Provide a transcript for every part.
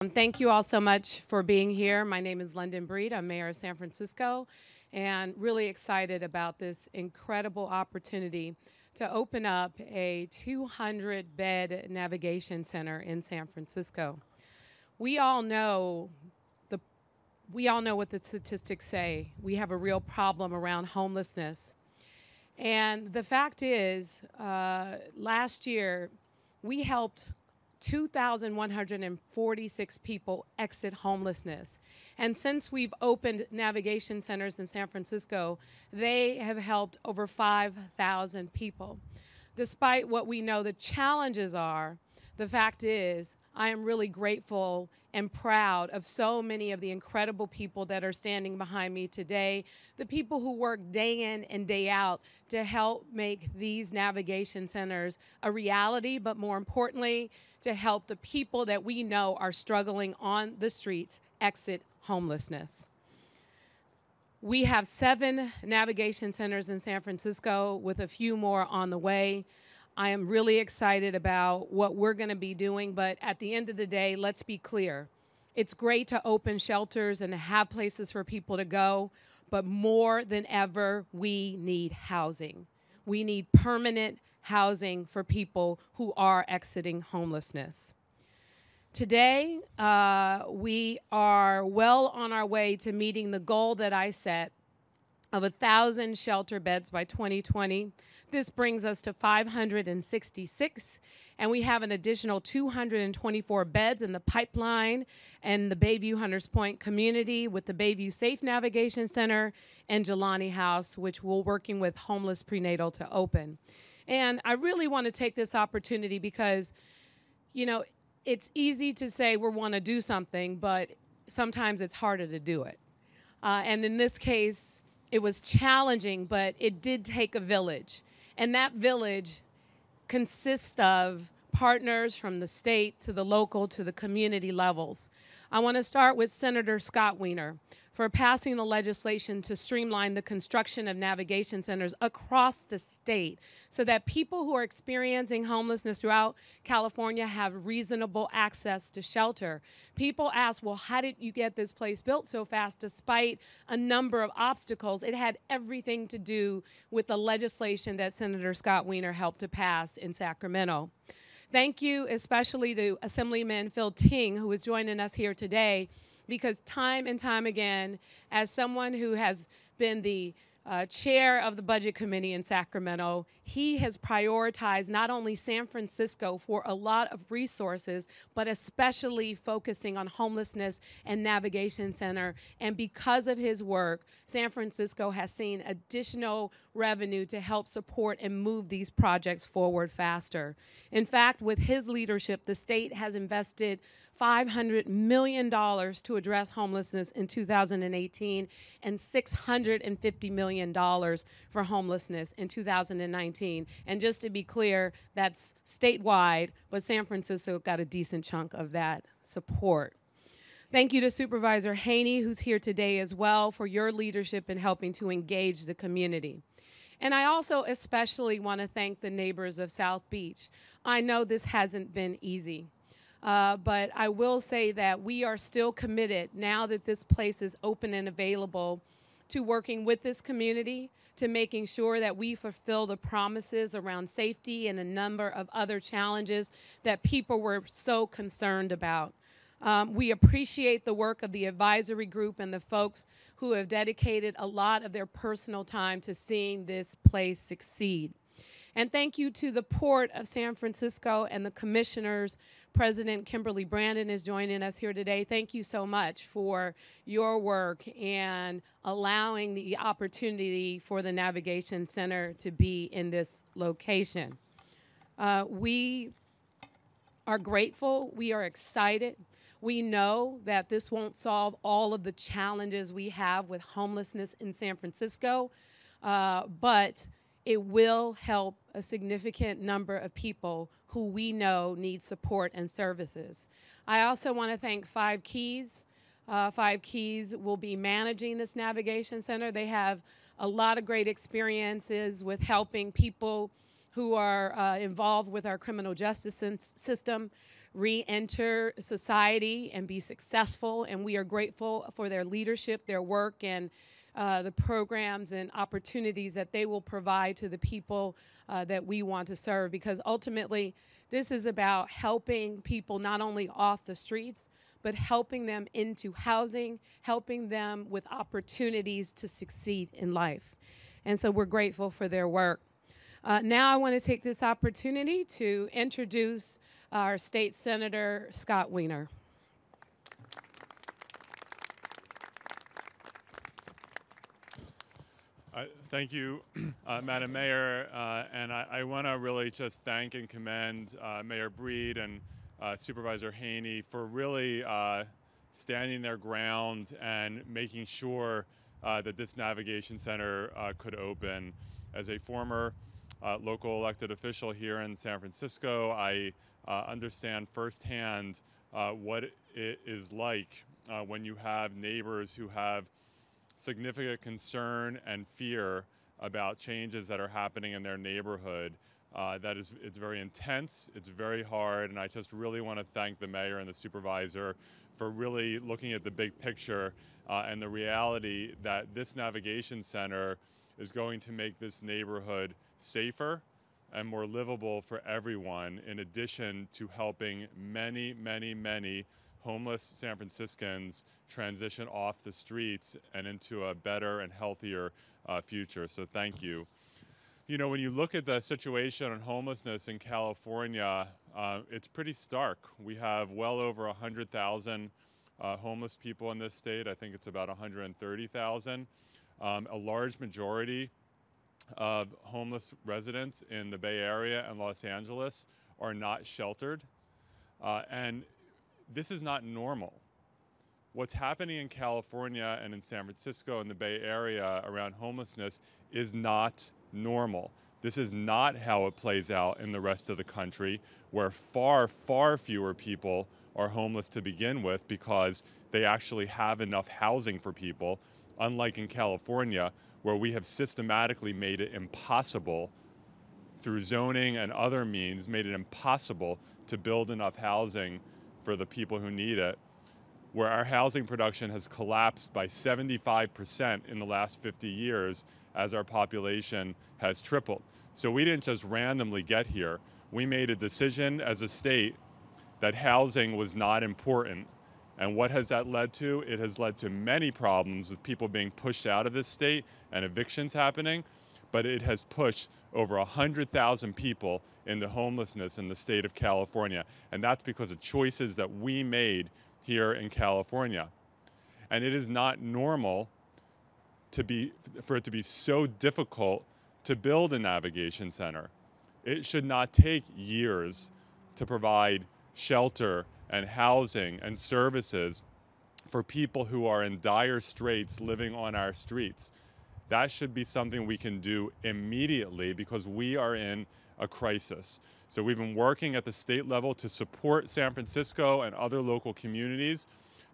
Thank you all so much for being here. My name is London Breed. I'm mayor of San Francisco, and really excited about this incredible opportunity to open up a 200-bed navigation center in San Francisco. We all know what the statistics say. We have a real problem around homelessness. And the fact is, last year, we helped 2,146 people exit homelessness. And since we've opened navigation centers in San Francisco, they have helped over 5,000 people. Despite what we know the challenges are, the fact is, I am really grateful and proud of so many of the incredible people that are standing behind me today, the people who work day in and day out to help make these navigation centers a reality, but more importantly, to help the people that we know are struggling on the streets exit homelessness. We have 7 navigation centers in San Francisco with a few more on the way. I am really excited about what we're going to be doing, but at the end of the day, let's be clear. It's great to open shelters and to have places for people to go, but more than ever, we need housing. We need permanent housing for people who are exiting homelessness. Today, we are well on our way to meeting the goal that I set of 1,000 shelter beds by 2020. This brings us to 566, and we have an additional 224 beds in the pipeline in the Bayview Hunters Point community with the Bayview SAFE Navigation Center and Jelani House, which we're working with Homeless Prenatal to open. And I really want to take this opportunity because, you know, it's easy to say we want to do something, but sometimes it's harder to do it. And in this case, it was challenging, but it did take a village. And that village consists of partners from the state to the local to the community levels. I want to start with Senator Scott Wiener for passing the legislation to streamline the construction of navigation centers across the state so that people who are experiencing homelessness throughout California have reasonable access to shelter. People ask, well, how did you get this place built so fast despite a number of obstacles? It had everything to do with the legislation that Senator Scott Wiener helped to pass in Sacramento. Thank you especially to Assemblyman Phil Ting, who is joining us here today, because time and time again, as someone who has been the chair of the Budget Committee in Sacramento, he has prioritized not only San Francisco for a lot of resources, but especially focusing on homelessness and navigation center. And because of his work, San Francisco has seen additional revenue to help support and move these projects forward faster. In fact, with his leadership, the state has invested $500 million to address homelessness in 2018 and $650 million for homelessness in 2019. And just to be clear, that's statewide, but San Francisco got a decent chunk of that support. Thank you to Supervisor Haney, who's here today as well, for your leadership in helping to engage the community. And I also especially want to thank the neighbors of South Beach. I know this hasn't been easy. But I will say that we are still committed, now that this place is open and available, to working with this community, to making sure that we fulfill the promises around safety and a number of other challenges that people were so concerned about. We appreciate the work of the advisory group and the folks who have dedicated a lot of their personal time to seeing this place succeed. And thank you to the Port of San Francisco and the commissioners. President Kimberly Brandon is joining us here today. Thank you so much for your work and allowing the opportunity for the Navigation Center to be in this location. We are grateful. We are excited. We know that this won't solve all of the challenges we have with homelessness in San Francisco, but it will help a significant number of people who we know need support and services. I also want to thank Five Keys. Five Keys will be managing this navigation center. They have a lot of great experiences with helping people who are involved with our criminal justice system, re-enter society and be successful. And we are grateful for their leadership, their work, and the programs and opportunities that they will provide to the people that we want to serve, because ultimately this is about helping people not only off the streets, but helping them into housing, helping them with opportunities to succeed in life. And so we're grateful for their work. Now I want to take this opportunity to introduce our State Senator, Scott Wiener. Thank you, Madam Mayor, and I want to really just thank and commend Mayor Breed and Supervisor Haney for really standing their ground and making sure that this navigation center could open. As a former local elected official here in San Francisco, I understand firsthand what it is like when you have neighbors who have significant concern and fear about changes that are happening in their neighborhood. It's very intense, it's very hard, and I just really want to thank the mayor and the supervisor for really looking at the big picture and the reality that this navigation center is going to make this neighborhood safer and more livable for everyone, in addition to helping many, many, many homeless San Franciscans transition off the streets and into a better and healthier future. So thank you. You know, when you look at the situation on homelessness in California, it's pretty stark. We have well over 100,000 homeless people in this state. I think it's about 130,000. A large majority of homeless residents in the Bay Area and Los Angeles are not sheltered. And this is not normal. What's happening in California and in San Francisco and the Bay Area around homelessness is not normal. This is not how it plays out in the rest of the country, where far, far fewer people are homeless to begin with because they actually have enough housing for people, unlike in California, where we have systematically made it impossible through zoning and other means, made it impossible to build enough housing for the people who need it, where our housing production has collapsed by 75% in the last 50 years as our population has tripled. So we didn't just randomly get here. We made a decision as a state that housing was not important. And what has that led to? It has led to many problems with people being pushed out of this state and evictions happening, but it has pushed over 100,000 people into homelessness in the state of California. And that's because of choices that we made here in California. And it is not normal for it to be so difficult to build a navigation center. It should not take years to provide shelter and housing and services for people who are in dire straits living on our streets. That should be something we can do immediately because we are in a crisis. So we've been working at the state level to support San Francisco and other local communities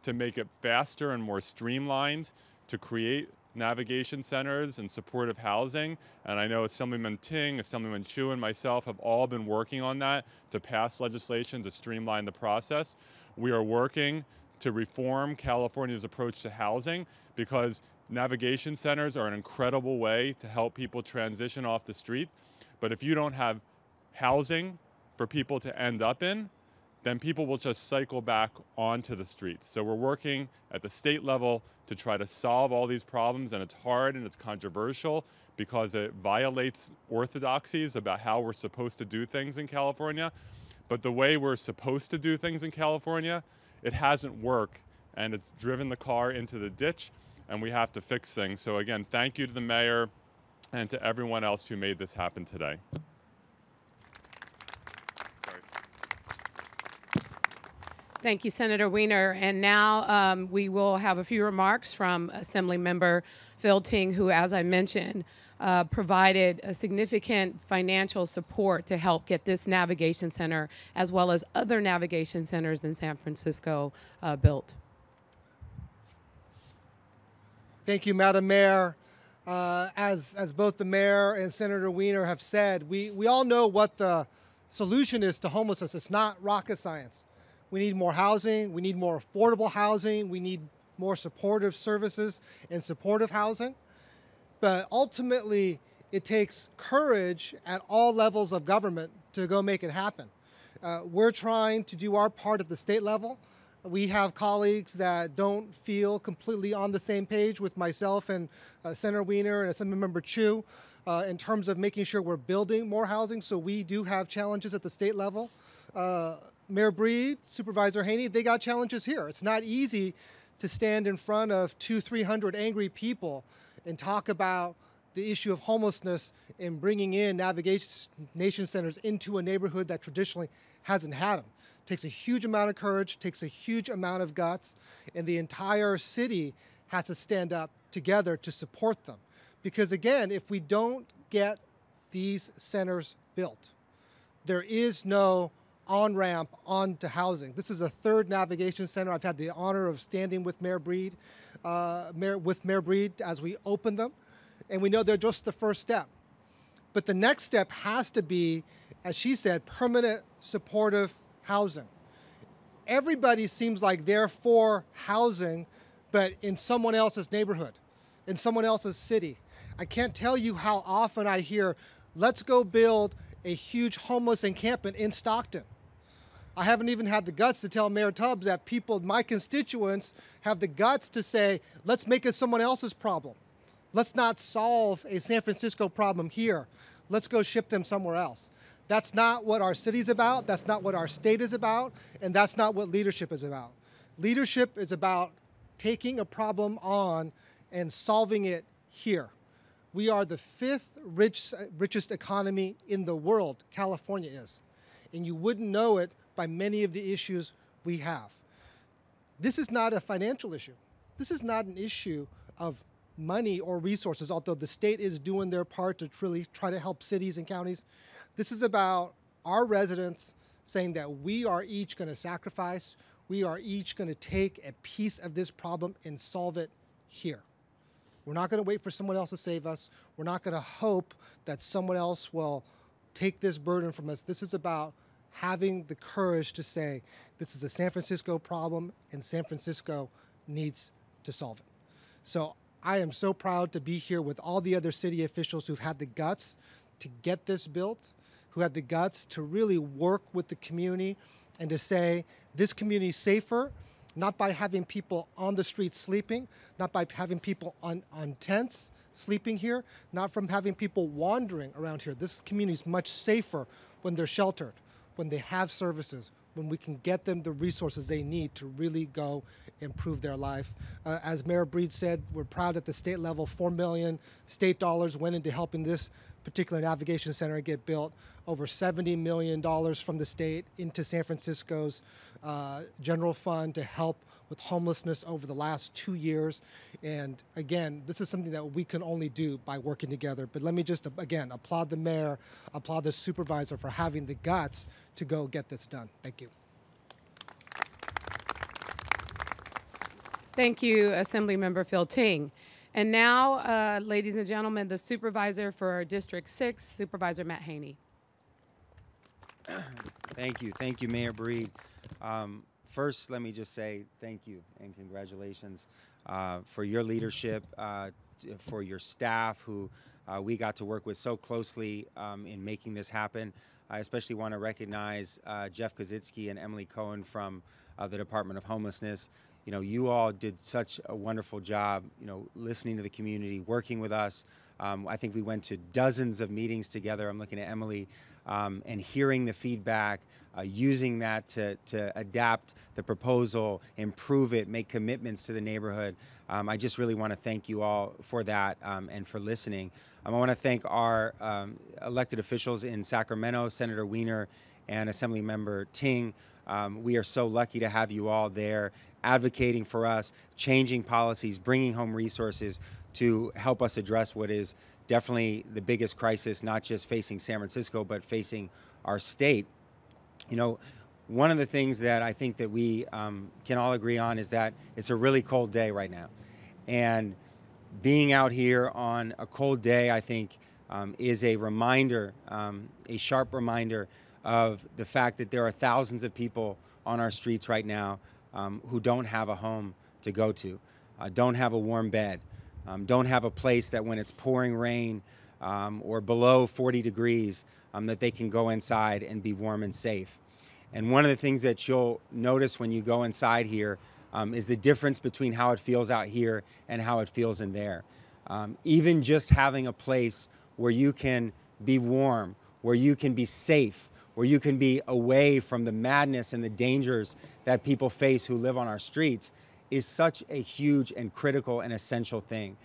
to make it faster and more streamlined to create navigation centers and supportive housing. And I know Assemblyman Ting, Assemblyman Chu, and myself have all been working on that to pass legislation to streamline the process. We are working to reform California's approach to housing because navigation centers are an incredible way to help people transition off the streets. But if you don't have housing for people to end up in, then people will just cycle back onto the streets. So we're working at the state level to try to solve all these problems, and it's hard and it's controversial because it violates orthodoxies about how we're supposed to do things in California. But the way we're supposed to do things in California, it hasn't worked, and it's driven the car into the ditch, and we have to fix things. So again, thank you to the mayor and to everyone else who made this happen today. Thank you, Senator Wiener. And now we will have a few remarks from Assemblymember Phil Ting, who, as I mentioned, provided a significant financial support to help get this navigation center, as well as other navigation centers in San Francisco, built. Thank you, Madam Mayor. As both the mayor and Senator Wiener have said, we all know what the solution is to homelessness. It's not rocket science. We need more housing. We need more affordable housing. We need more supportive services and supportive housing. But ultimately, it takes courage at all levels of government to go make it happen. We're trying to do our part at the state level. We have colleagues that don't feel completely on the same page with myself and Senator Wiener and Assemblymember Chu in terms of making sure we're building more housing. So we do have challenges at the state level. Mayor Breed, Supervisor Haney, they got challenges here. It's not easy to stand in front of 200-300 angry people and talk about the issue of homelessness and bringing in navigation centers into a neighborhood that traditionally hasn't had them. It takes a huge amount of courage, takes a huge amount of guts, and the entire city has to stand up together to support them. Because again, if we don't get these centers built, there is no on-ramp onto housing. This is a third navigation center. I've had the honor of standing with Mayor Breed, as we open them, and we know they're just the first step. But the next step has to be, as she said, permanent supportive housing. Everybody seems like they're for housing, but in someone else's neighborhood, in someone else's city. I can't tell you how often I hear, let's go build a huge homeless encampment in Stockton. I haven't even had the guts to tell Mayor Tubbs that people, my constituents, have the guts to say, let's make it someone else's problem. Let's not solve a San Francisco problem here. Let's go ship them somewhere else. That's not what our city's about. That's not what our state is about. And that's not what leadership is about. Leadership is about taking a problem on and solving it here. We are the fifth richest economy in the world, California is. And you wouldn't know it by many of the issues we have. This is not a financial issue. This is not an issue of money or resources, although the state is doing their part to really try to help cities and counties. This is about our residents saying that we are each going to sacrifice, we are each going to take a piece of this problem and solve it here. We're not going to wait for someone else to save us. We're not going to hope that someone else will take this burden from us. This is about having the courage to say, this is a San Francisco problem and San Francisco needs to solve it. So I am so proud to be here with all the other city officials who've had the guts to get this built, who had the guts to really work with the community and to say, this community is safer, not by having people on the streets sleeping, not by having people on tents sleeping here, not from having people wandering around here. This community is much safer when they're sheltered, when they have services, when we can get them the resources they need to really go improve their life. As Mayor Breed said, we're proud at the state level, $4 million state dollars went into helping this particular navigation center get built. Over $70 million from the state into San Francisco's general fund to help with homelessness over the last 2 years. And again, this is something that we can only do by working together. But let me just, again, applaud the mayor, applaud the supervisor for having the guts to go get this done. Thank you. Thank you, Assemblymember Phil Ting. And now, ladies and gentlemen, the supervisor for District 6, Supervisor Matt Haney. Thank you, Mayor Breed. First, let me just say thank you and congratulations for your leadership, for your staff who we got to work with so closely in making this happen. I especially want to recognize Jeff Kozitzky and Emily Cohen from the Department of Homelessness. You know, you all did such a wonderful job, you know, listening to the community, working with us. I think we went to dozens of meetings together. I'm looking at Emily, and hearing the feedback, using that to adapt the proposal, improve it, make commitments to the neighborhood. I just really want to thank you all for that and for listening. I want to thank our elected officials in Sacramento, Senator Wiener and Assemblymember Ting. We are so lucky to have you all there advocating for us, changing policies, bringing home resources to help us address what is definitely the biggest crisis, not just facing San Francisco, but facing our state. You know, one of the things that I think that we can all agree on is that it's a really cold day right now. And being out here on a cold day, I think, is a reminder, a sharp reminder of the fact that there are thousands of people on our streets right now who don't have a home to go to, don't have a warm bed, don't have a place that when it's pouring rain or below 40 degrees, that they can go inside and be warm and safe. And one of the things that you'll notice when you go inside here is the difference between how it feels out here and how it feels in there. Even just having a place where you can be warm, where you can be safe, where you can be away from the madness and the dangers that people face who live on our streets is such a huge and critical and essential thing.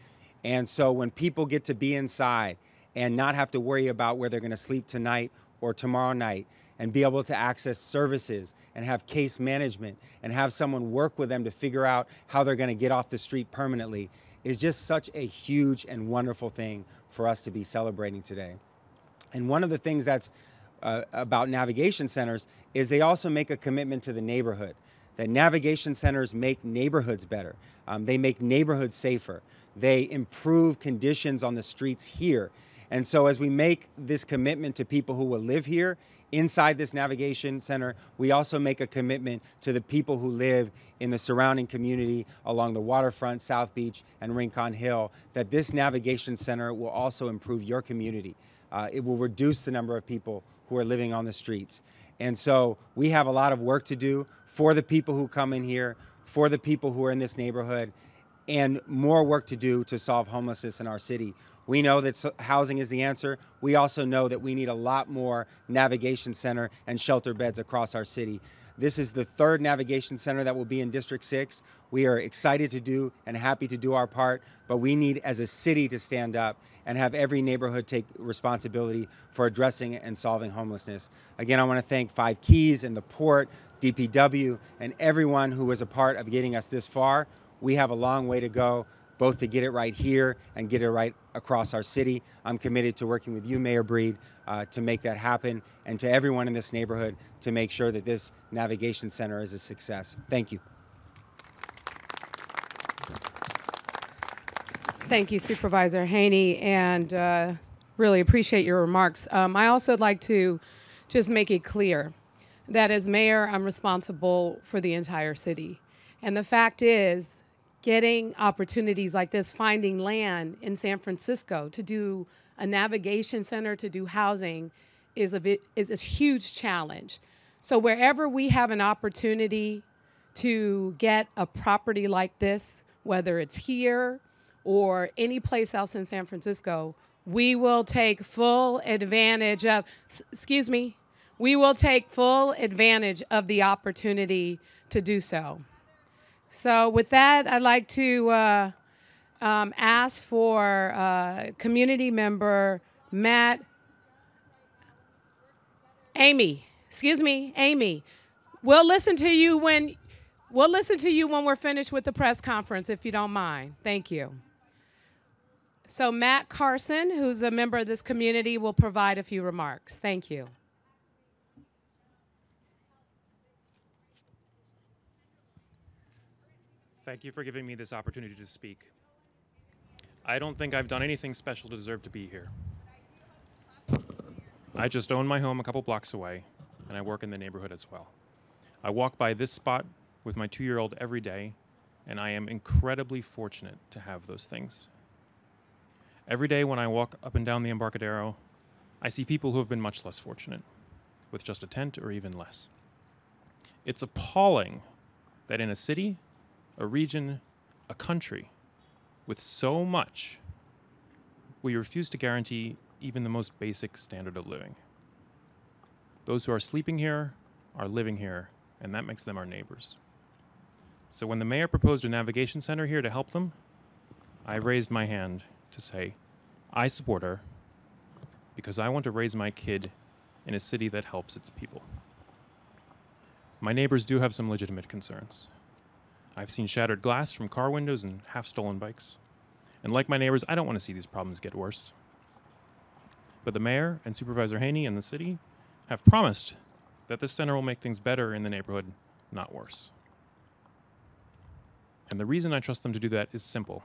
And so when people get to be inside and not have to worry about where they're going to sleep tonight or tomorrow night, and be able to access services and have case management and have someone work with them to figure out how they're going to get off the street permanently is just such a huge and wonderful thing for us to be celebrating today. And one of the things that's about navigation centers is they also make a commitment to the neighborhood, that navigation centers make neighborhoods better. They make neighborhoods safer. They improve conditions on the streets here. And so as we make this commitment to people who will live here inside this navigation center, we also make a commitment to the people who live in the surrounding community along the waterfront, South Beach, and Rincon Hill, that this navigation center will also improve your community. It will reduce the number of people who are living on the streets. And so we have a lot of work to do for the people who come in here, for the people who are in this neighborhood, and more work to do to solve homelessness in our city. We know that housing is the answer. We also know that we need a lot more navigation center and shelter beds across our city. This is the third navigation center that will be in District 6. We are excited to do and happy to do our part, but we need as a city to stand up and have every neighborhood take responsibility for addressing and solving homelessness. Again, I want to thank Five Keys and the Port, DPW, and everyone who was a part of getting us this far. We have a long way to go, both to get it right here and get it right across our city. I'm committed to working with you, Mayor Breed, to make that happen, and to everyone in this neighborhood to make sure that this navigation center is a success. Thank you. Thank you, Supervisor Haney, and really appreciate your remarks. I also would like to just make it clear that as mayor, I'm responsible for the entire city. And the fact is, getting opportunities like this, finding land in San Francisco to do a navigation center, to do housing, is a huge challenge. So wherever we have an opportunity to get a property like this, whether it's here or any place else in San Francisco, we will take full advantage of, we will take full advantage of the opportunity to do so. So with that, I'd like to ask for community member Amy. We'll listen to you when we're finished with the press conference, if you don't mind. Thank you. So Matt Carson, who's a member of this community, will provide a few remarks. Thank you. Thank you for giving me this opportunity to speak. I don't think I've done anything special to deserve to be here. I just own my home a couple blocks away, and I work in the neighborhood as well. I walk by this spot with my 2-year-old every day, and I am incredibly fortunate to have those things. Every day when I walk up and down the Embarcadero, I see people who have been much less fortunate, with just a tent or even less. It's appalling that in a city, a region, a country, with so much, we refuse to guarantee even the most basic standard of living. Those who are sleeping here are living here, and that makes them our neighbors. So when the mayor proposed a navigation center here to help them, I raised my hand to say, I support her because I want to raise my kid in a city that helps its people. My neighbors do have some legitimate concerns. I've seen shattered glass from car windows and half-stolen bikes. And like my neighbors, I don't want to see these problems get worse. But the mayor and Supervisor Haney and the city have promised that this center will make things better in the neighborhood, not worse. And the reason I trust them to do that is simple.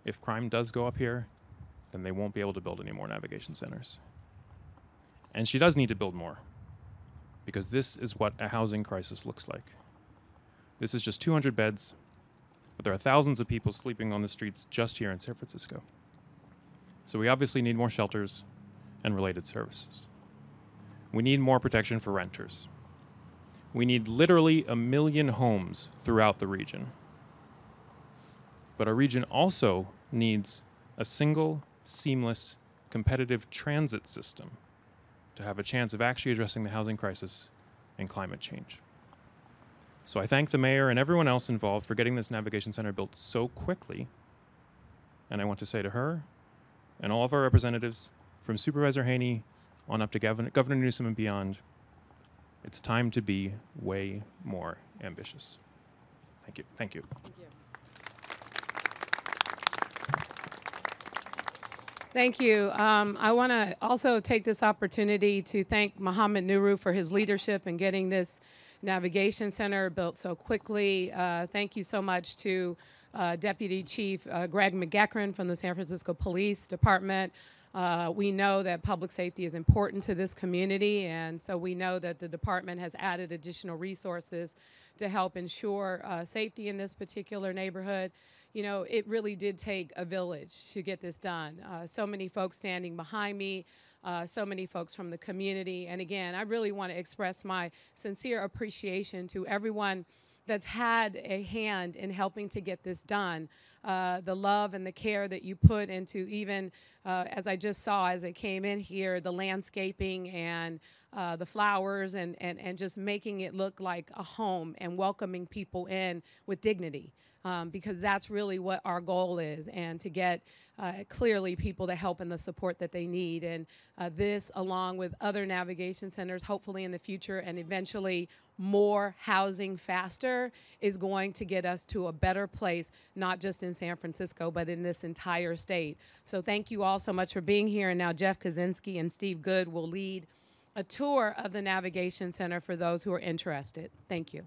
If crime does go up here, then they won't be able to build any more navigation centers. And she does need to build more, because this is what a housing crisis looks like. This is just 200 beds, but there are thousands of people sleeping on the streets just here in San Francisco. So we obviously need more shelters and related services. We need more protection for renters. We need literally 1 million homes throughout the region. But our region also needs a single, seamless, competitive transit system to have a chance of actually addressing the housing crisis and climate change. So I thank the mayor and everyone else involved for getting this navigation center built so quickly. And I want to say to her and all of our representatives, from Supervisor Haney on up to Governor Newsom and beyond, it's time to be way more ambitious. Thank you. Thank you. Thank you. Thank you. I want to also take this opportunity to thank Mohammed Nuru for his leadership in getting this navigation center built so quickly. Thank you so much to Deputy Chief Greg McGeckran from the San Francisco Police Department. We know that public safety is important to this community, and so we know that the department has added additional resources to help ensure safety in this particular neighborhood. You know, it really did take a village to get this done. So many folks standing behind me, so many folks from the community. And again, I really want to express my sincere appreciation to everyone that's had a hand in helping to get this done. The love and the care that you put into even, as I just saw as I came in here, the landscaping and the flowers and just making it look like a home and welcoming people in with dignity. Because that's really what our goal is, and to get clearly people the help and the support that they need. And this, along with other navigation centers, hopefully in the future, and eventually more housing faster, is going to get us to a better place, not just in San Francisco, but in this entire state. So thank you all so much for being here. And now Jeff Kaczynski and Steve Good will lead a tour of the Navigation Center for those who are interested. Thank you.